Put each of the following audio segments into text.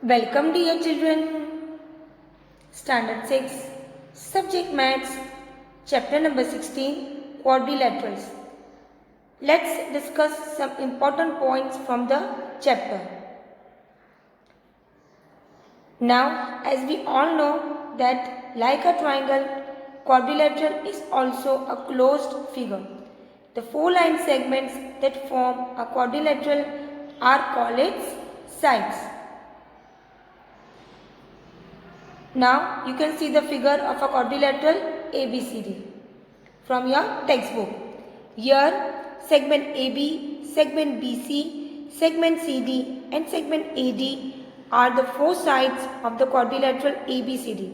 Welcome dear children. Standard 6, Subject Maths, Chapter number 16, Quadrilaterals. Let's discuss some important points from the chapter. Now, as we all know that like a triangle, quadrilateral is also a closed figure. The four line segments that form a quadrilateral are called its sides. Now you can see the figure of a quadrilateral ABCD from your textbook. Here segment AB, segment BC, segment CD and segment AD are the four sides of the quadrilateral ABCD,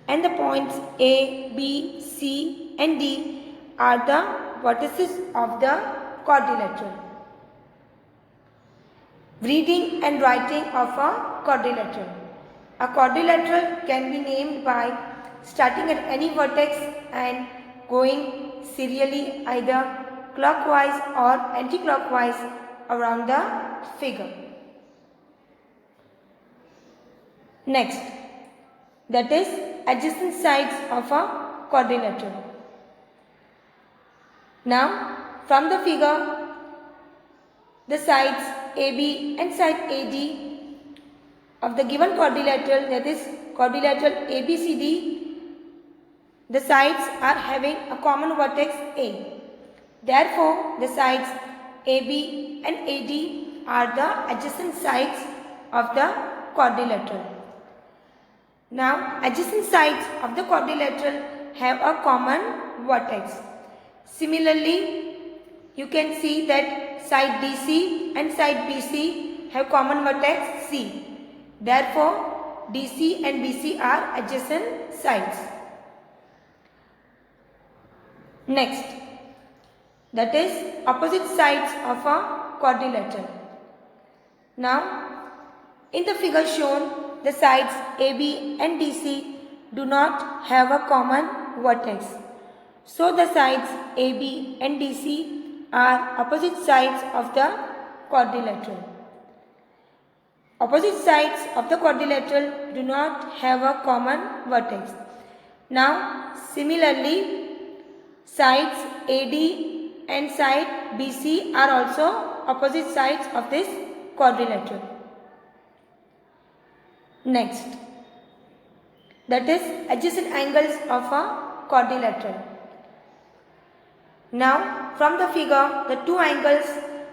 and the points A, B, C and D are the vertices of the quadrilateral. Reading and writing of a quadrilateral. A quadrilateral can be named by starting at any vertex and going serially either clockwise or anti-clockwise around the figure. Next, that is adjacent sides of a quadrilateral. Now, from the figure, the sides AB and side AD of the given quadrilateral, that is quadrilateral ABCD, the sides are having a common vertex A. Therefore, the sides AB and AD are the adjacent sides of the quadrilateral. Now, adjacent sides of the quadrilateral have a common vertex. Similarly, you can see that side DC and side BC have common vertex C. Therefore, DC and BC are adjacent sides. Next, that is opposite sides of a quadrilateral. Now, in the figure shown, the sides AB and DC do not have a common vertex. So, the sides AB and DC are opposite sides of the quadrilateral. Opposite sides of the quadrilateral do not have a common vertex. Now, similarly, sides AD and side BC are also opposite sides of this quadrilateral. Next, that is adjacent angles of a quadrilateral. Now, from the figure, the two angles,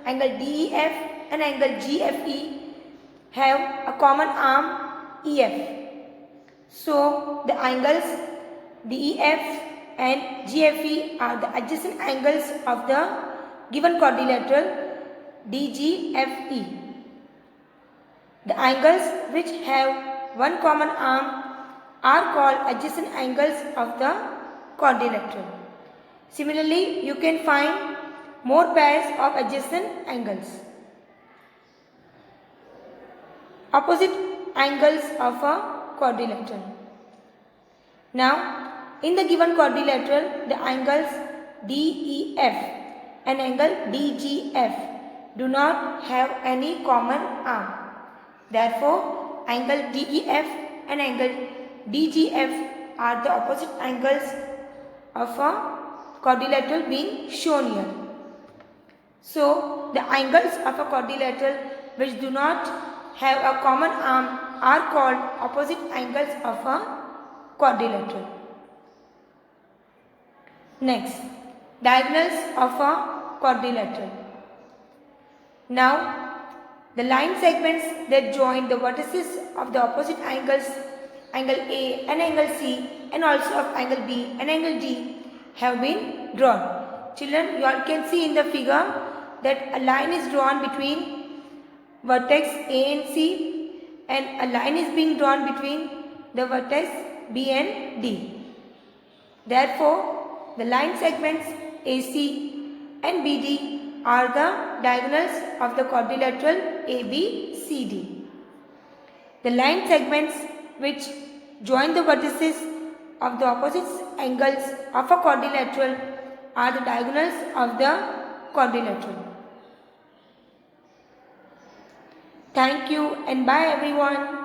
angle DEF and angle GFE, have a common arm EF. So, the angles DEF and GFE are the adjacent angles of the given quadrilateral DGFE. The angles which have one common arm are called adjacent angles of the quadrilateral. Similarly, you can find more pairs of adjacent angles. Opposite angles of a quadrilateral. Now, in the given quadrilateral, the angles DEF and angle DGF do not have any common arm. Therefore, angle DEF and angle DGF are the opposite angles of a quadrilateral being shown here. So, the angles of a quadrilateral which do not have a common arm are called opposite angles of a quadrilateral. Next, diagonals of a quadrilateral. Now, the line segments that join the vertices of the opposite angles, angle A and angle C, and also of angle B and angle D, have been drawn. Children, you all can see in the figure that a line is drawn between vertex A and C, and a line is being drawn between the vertex B and D. Therefore, the line segments AC and BD are the diagonals of the quadrilateral ABCD. The line segments which join the vertices of the opposite angles of a quadrilateral are the diagonals of the quadrilateral. Thank you and bye everyone.